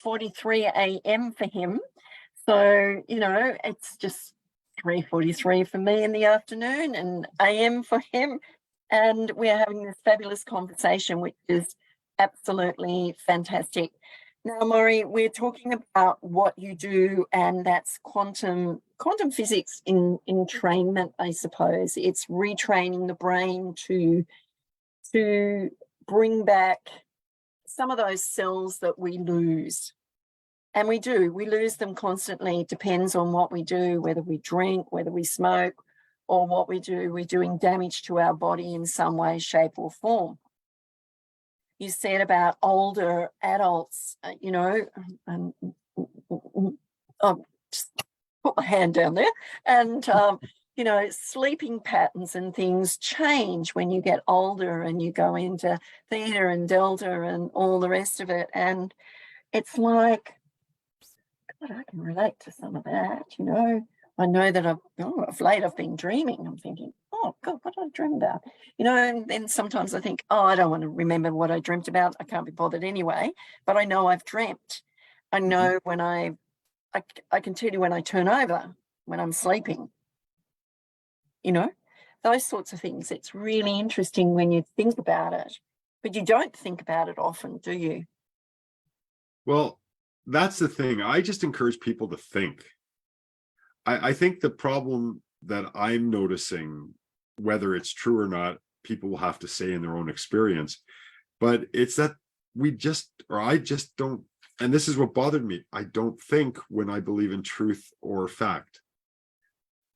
8:43 a.m. for him. So, you know, it's just 3:43 for me in the afternoon and a.m. for him. And we're having this fabulous conversation, which is absolutely fantastic. Now, Morry, we're talking about what you do, and that's quantum physics in entrainment, I suppose. It's retraining the brain to bring back some of those cells that we lose. And we lose them constantly. It depends on what we do, whether we drink, whether we smoke, or what we do. We're doing damage to our body in some way, shape, or form. You said about older adults, you know, I'll just put my hand down there, and, you know, sleeping patterns and things change when you get older and you go into theta and delta and all the rest of it. And it's like, God, I can relate to some of that, you know. I know that of late I've been dreaming. I'm thinking, oh God, what did I dream about? You know, and then sometimes I think, oh, I don't want to remember what I dreamt about. I can't be bothered anyway, but I know I've dreamt. I know when I can tell you when I turn over, when I'm sleeping, you know, those sorts of things. It's really interesting when you think about it, but you don't think about it often, do you? Well, that's the thing. I just encourage people to think. I think the problem that I'm noticing, whether it's true or not, people will have to say in their own experience, but it's that I just don't, and this is what bothered me, I don't think when I believe in truth or fact.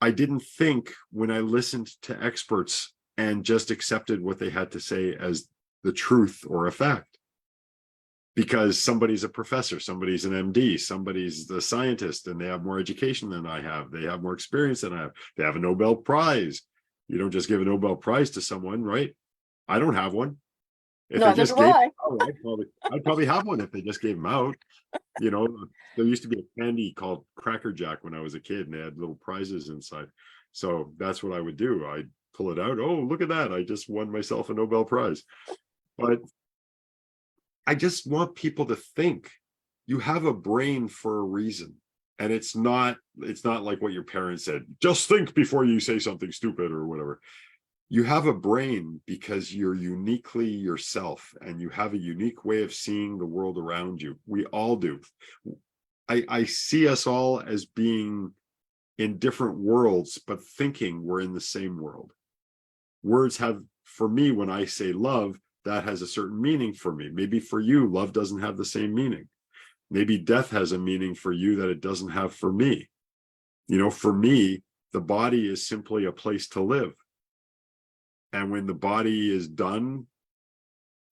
I didn't think when I listened to experts and just accepted what they had to say as the truth or a fact. Because somebody's a professor, somebody's an MD, somebody's the scientist, and they have more education than I have. They have more experience than I have. They have a Nobel Prize. You don't just give a Nobel Prize to someone, right? I don't have one. If they just gave, I'd probably have one if they just gave them out. You know, there used to be a candy called Cracker Jack when I was a kid, and they had little prizes inside. So that's what I would do. I'd pull it out. Oh, look at that. I just won myself a Nobel Prize. But I just want people to think. You have a brain for a reason. And it's not like what your parents said, just think before you say something stupid or whatever. You have a brain because you're uniquely yourself and you have a unique way of seeing the world around you. We all do. I see us all as being in different worlds, but thinking we're in the same world. Words have, for me, when I say love, that has a certain meaning for me. Maybe for you, love doesn't have the same meaning. Maybe death has a meaning for you that it doesn't have for me. You know, for me, the body is simply a place to live. And when the body is done,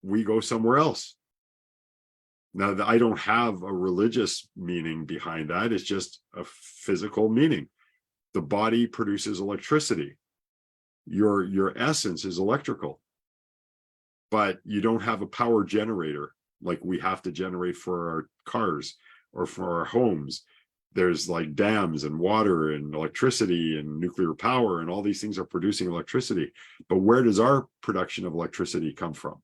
we go somewhere else. Now, I don't have a religious meaning behind that. It's just a physical meaning. The body produces electricity. Your essence is electrical. But you don't have a power generator like we have to generate for our cars or for our homes. There's like dams and water and electricity and nuclear power, and all these things are producing electricity. But where does our production of electricity come from?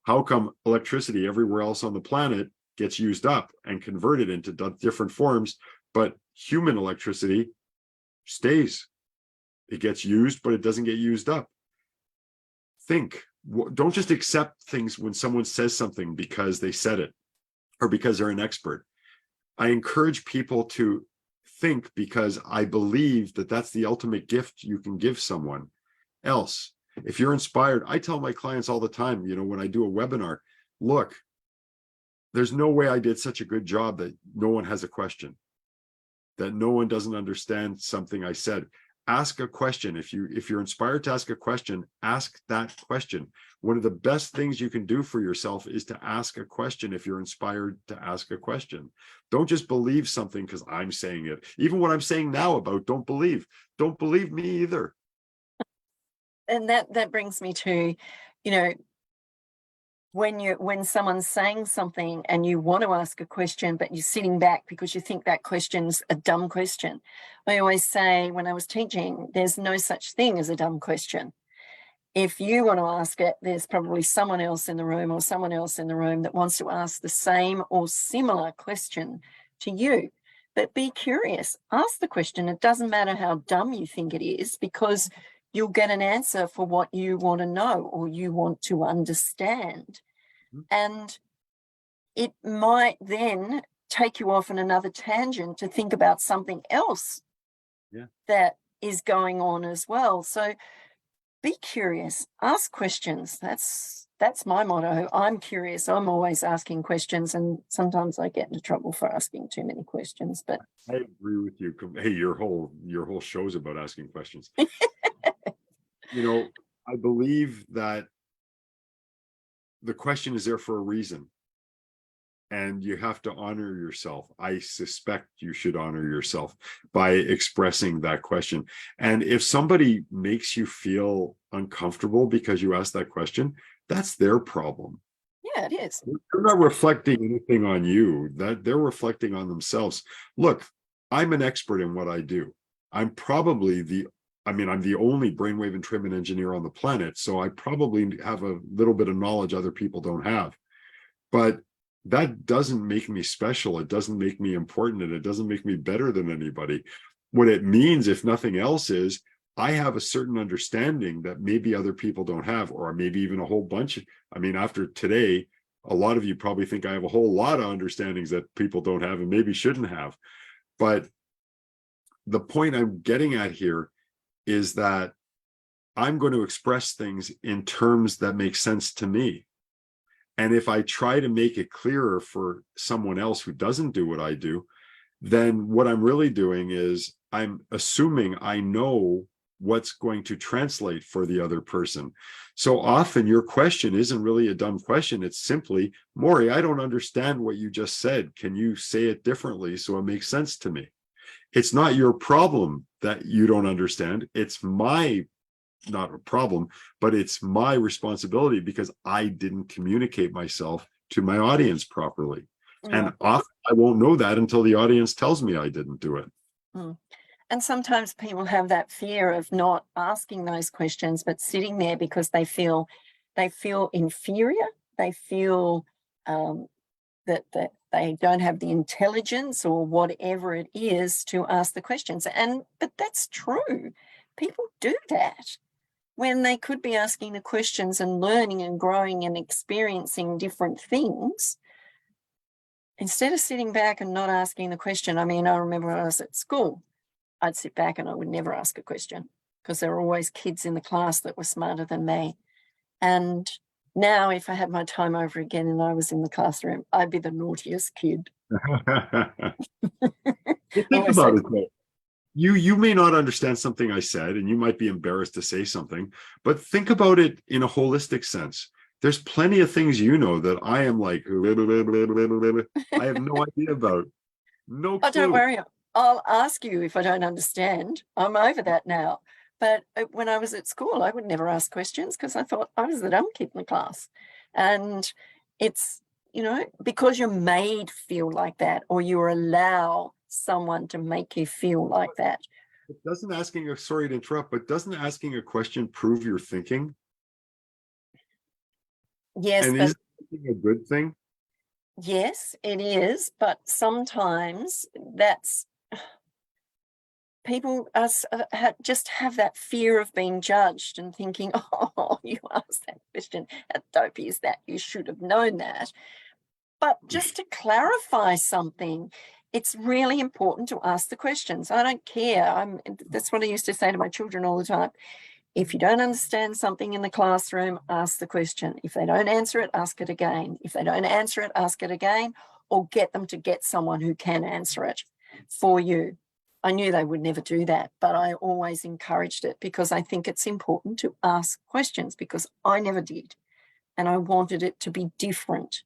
How come electricity everywhere else on the planet gets used up and converted into different forms, but human electricity stays? It gets used, but it doesn't get used up. Think. Don't just accept things when someone says something because they said it or because they're an expert. I encourage people to think, because I believe that that's the ultimate gift you can give someone else. If you're inspired, I tell my clients all the time, you know, when I do a webinar, look, there's no way I did such a good job that no one has a question, that no one doesn't understand something I said. Ask a question. If you're inspired to ask a question, ask that question. One of the best things you can do for yourself is to ask a question if you're inspired to ask a question. Don't just believe something because I'm saying it. Even what I'm saying now about don't believe me either. And that brings me to, you know, when someone's saying something and you want to ask a question, but you're sitting back because you think that question's a dumb question. I always say, when I was teaching, there's no such thing as a dumb question. if you want to ask it, there's probably someone else in the room or someone else in the room that wants to ask the same or similar question to you. But be curious, ask the question. It doesn't matter how dumb you think it is, because you'll get an answer for what you want to know or you want to understand. And it might then take you off on another tangent to think about something else that is going on as well. So be curious, ask questions. That's my motto. I'm curious. I'm always asking questions, and sometimes I get into trouble for asking too many questions. But I agree with you. Hey, your whole show's about asking questions. I believe that the question is there for a reason, and you have to honor yourself. I suspect you should honor yourself by expressing that question. And if somebody makes you feel uncomfortable because you asked that question, that's their problem. Yeah, it is. They're not reflecting anything on you, that they're reflecting on themselves. Look, I'm an expert in what I do. I'm the only brainwave entrainment engineer on the planet, so I probably have a little bit of knowledge other people don't have. But that doesn't make me special. It doesn't make me important, and it doesn't make me better than anybody. What it means, if nothing else, is I have a certain understanding that maybe other people don't have, or maybe even a whole bunch. After today, a lot of you probably think I have a whole lot of understandings that people don't have and maybe shouldn't have. But the point I'm getting at here is that I'm going to express things in terms that make sense to me. And if I try to make it clearer for someone else who doesn't do what I do, then what I'm really doing is I'm assuming I know what's going to translate for the other person. So often your question isn't really a dumb question. It's simply, Morry, I don't understand what you just said. Can you say it differently so it makes sense to me? It's not your problem that you don't understand. It's not a problem, but it's my responsibility because I didn't communicate myself to my audience properly. And often I won't know that until the audience tells me I didn't do it. And sometimes people have that fear of not asking those questions, but sitting there because they feel inferior. They feel that they don't have the intelligence or whatever it is to ask the questions. But that's true. People do that when they could be asking the questions and learning and growing and experiencing different things. Instead of sitting back and not asking the question, I remember when I was at school, I'd sit back and I would never ask a question because there were always kids in the class that were smarter than me. And now if I had my time over again and I was in the classroom, I'd be the naughtiest kid. Think about it. You may not understand something I said, and you might be embarrassed to say something, but think about it in a holistic sense. There's plenty of things that I am like, I have no idea about. No clue. Oh, don't worry. I'll ask you if I don't understand. I'm over that now. But when I was at school, I would never ask questions because I thought I was the dumb kid in the class. And it's, because you're made feel like that, or you allow someone to make you feel like that. Sorry to interrupt, but doesn't asking a question prove you're thinking? Yes. And is it a good thing? Yes, it is. But sometimes people just have that fear of being judged and thinking, oh, you asked that question. How dopey is that? You should have known that. But just to clarify something, it's really important to ask the questions. I don't care. That's what I used to say to my children all the time. If you don't understand something in the classroom, ask the question. If they don't answer it, ask it again. If they don't answer it, ask it again, or get them to get someone who can answer it for you. I knew they would never do that, but I always encouraged it because I think it's important to ask questions because I never did. And I wanted it to be different.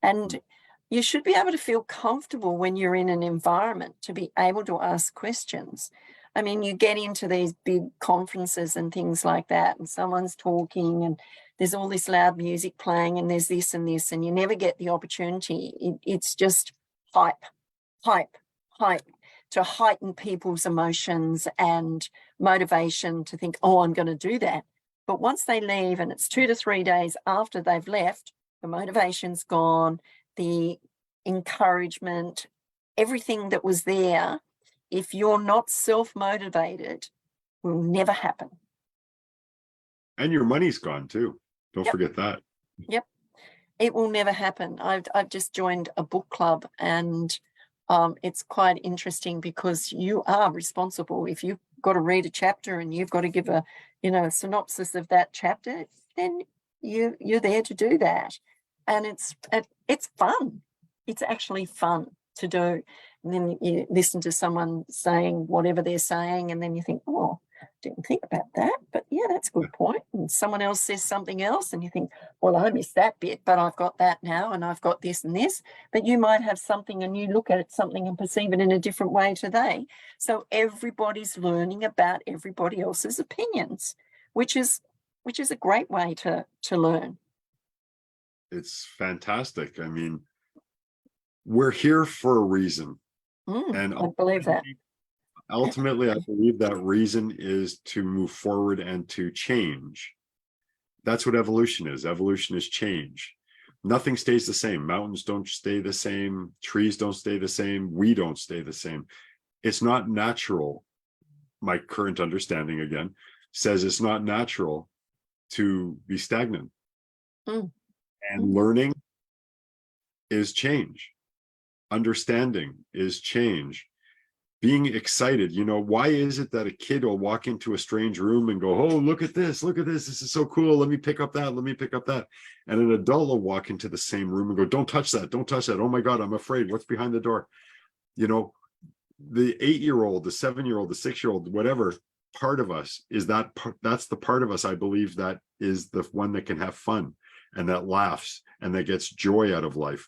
And you should be able to feel comfortable when you're in an environment to be able to ask questions. You get into these big conferences and things like that, and someone's talking and there's all this loud music playing and there's this and this, and you never get the opportunity. It's just hype to heighten people's emotions and motivation to think, oh, I'm going to do that. But once they leave, and it's 2 to 3 days after they've left, the motivation's gone, the encouragement, everything that was there, if you're not self-motivated, will never happen. And your money's gone too. Don't Yep. forget that. Yep. It will never happen. I've just joined a book club, and it's quite interesting because you are responsible. If you've got to read a chapter and you've got to give a synopsis of that chapter, then you're there to do that, and it's fun. It's actually fun to do. And then you listen to someone saying whatever they're saying, and then you think, oh, didn't think about that, but yeah, that's a good point. And someone else says something else, and you think, well, I missed that bit, but I've got that now, and I've got this and this. But you might have something, and you look at something and perceive it in a different way today. So everybody's learning about everybody else's opinions, which is a great way to learn. It's fantastic. I mean, we're here for a reason. And I believe that. Ultimately, I believe that reason is to move forward and to change. That's what evolution is. Evolution is change. Nothing stays the same. Mountains don't stay the same. Trees don't stay the same. We don't stay the same. It's not natural. My current understanding, again, says it's not natural to be stagnant. And learning is change. Understanding is change. Being excited. Why is it that a kid will walk into a strange room and go, oh, look at this, this is so cool, let me pick up that, and an adult will walk into the same room and go, don't touch that, oh my God, I'm afraid, what's behind the door? The 8-year-old, the 7-year-old, the 6-year-old, whatever part of us is that's the part of us, I believe, that is the one that can have fun and that laughs and that gets joy out of life.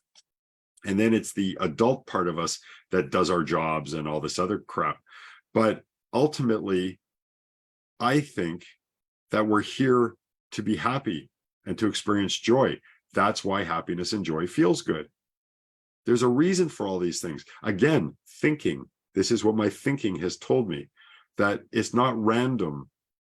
And then it's the adult part of us that does our jobs and all this other crap. But ultimately, I think that we're here to be happy and to experience joy. That's why happiness and joy feels good. There's a reason for all these things. Again, thinking. This is what my thinking has told me, that it's not random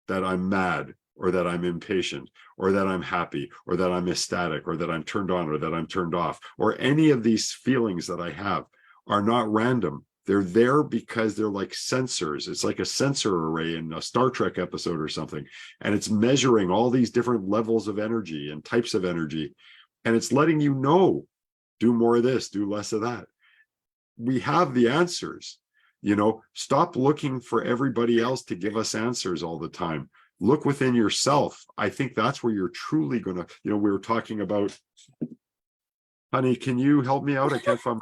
that I'm mad, or that I'm impatient, or that I'm happy, or that I'm ecstatic, or that I'm turned on, or that I'm turned off, or any of these feelings that I have are not random. They're there because they're like sensors. It's like a sensor array in a Star Trek episode or something. And it's measuring all these different levels of energy and types of energy. And it's letting you know, do more of this, do less of that. We have the answers. Stop looking for everybody else to give us answers all the time. Look within yourself. I think that's where you're truly going to, we were talking about, honey, can you help me out? I can't find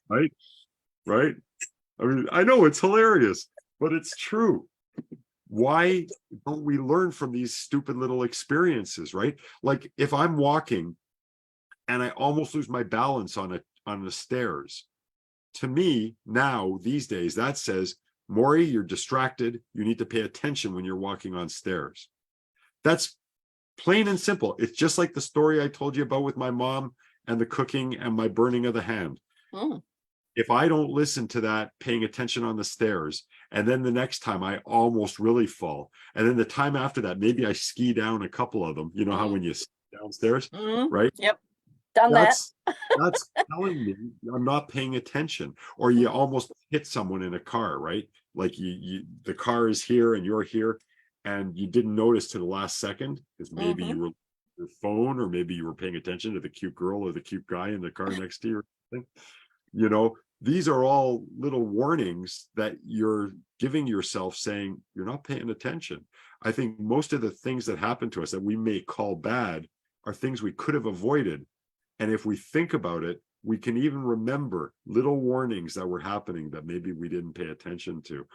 my, right? I mean, I know it's hilarious, but it's true. Why don't we learn from these stupid little experiences, right? Like if I'm walking and I almost lose my balance on the stairs, to me now, these days, that says, Morry, you're distracted. You need to pay attention when you're walking on stairs. That's plain and simple. It's just like the story I told you about with my mom and the cooking and my burning of the hand. If I don't listen to that, paying attention on the stairs, and then the next time I almost really fall, and then the time after that, maybe I ski down a couple of them. You know how when you ski downstairs, right? Yep. Done that's telling me I'm not paying attention. Or you almost hit someone in a car, right? Like the car is here and you're here, and you didn't notice to the last second because maybe you were on your phone, or maybe you were paying attention to the cute girl or the cute guy in the car next to you. These are all little warnings that you're giving yourself, saying you're not paying attention. I think most of the things that happen to us that we may call bad are things we could have avoided. And if we think about it, we can even remember little warnings that were happening that maybe we didn't pay attention to.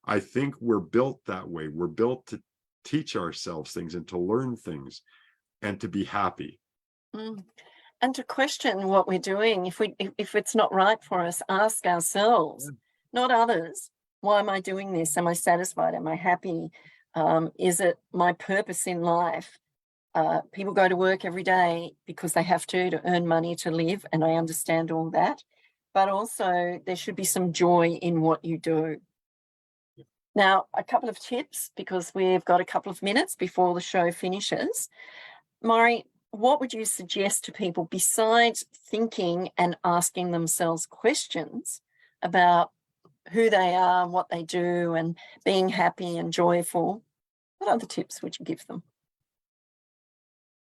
I think we're built that way. We're built to teach ourselves things and to learn things and to be happy. And to question what we're doing. If it's not right for us, ask ourselves, not others. Why am I doing this? Am I satisfied? Am I happy? Is it my purpose in life? People go to work every day because they have to earn money to live, and I understand all that. But also there should be some joy in what you do. Now, a couple of tips, because we've got a couple of minutes before the show finishes. Morry, what would you suggest to people besides thinking and asking themselves questions about who they are, what they do, and being happy and joyful? What other tips would you give them?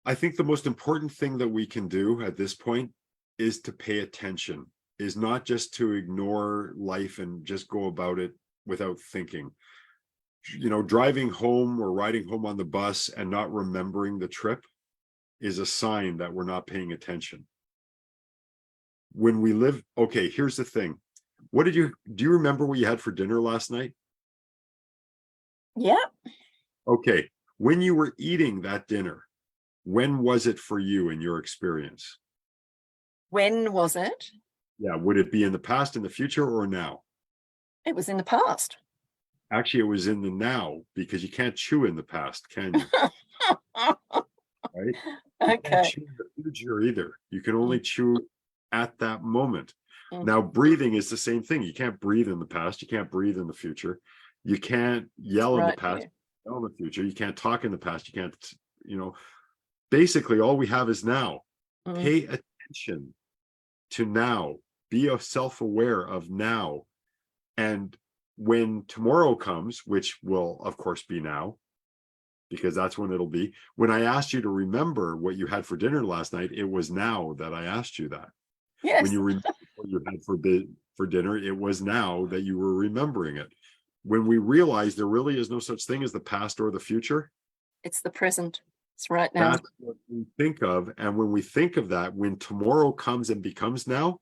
I think the most important thing that we can do at this point is to pay attention, is not just to ignore life and just go about it without thinking. You know, driving home or riding home on the bus and not remembering the trip is a sign that we're not paying attention. When we live, okay, here's the thing. Do you remember what you had for dinner last night? Yeah. Okay. When you were eating that dinner, when was it for you in your experience? When was it? Yeah. Would it be in the past, in the future, or now? It was in the past. Actually, it was in the now, because you can't chew in the past, can you? Right? You can't Okay. chew in the future either. You can only chew at that moment. Mm. Now, breathing is the same thing. You can't breathe in the past. You can't breathe in the future. You can't yell in the Right past, there. yell in the future. You can't talk in the past. You can't, you know, basically all we have is now. Mm. Pay attention to now. Be self-aware of now. And when tomorrow comes, which will of course be now, because that's when it'll be. When I asked you to remember what you had for dinner last night, it was now that I asked you that. When Yes. you remember what you had for dinner, it was now that you were remembering it. When we realize there really is no such thing as the past or the future, It's the present. It's right now. that's what we think of. And when we think of that, when tomorrow comes and becomes now,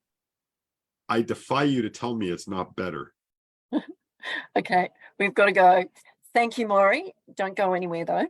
I defy you to tell me it's not better. Okay, we've got to go. Thank you, Morry. Don't go anywhere though.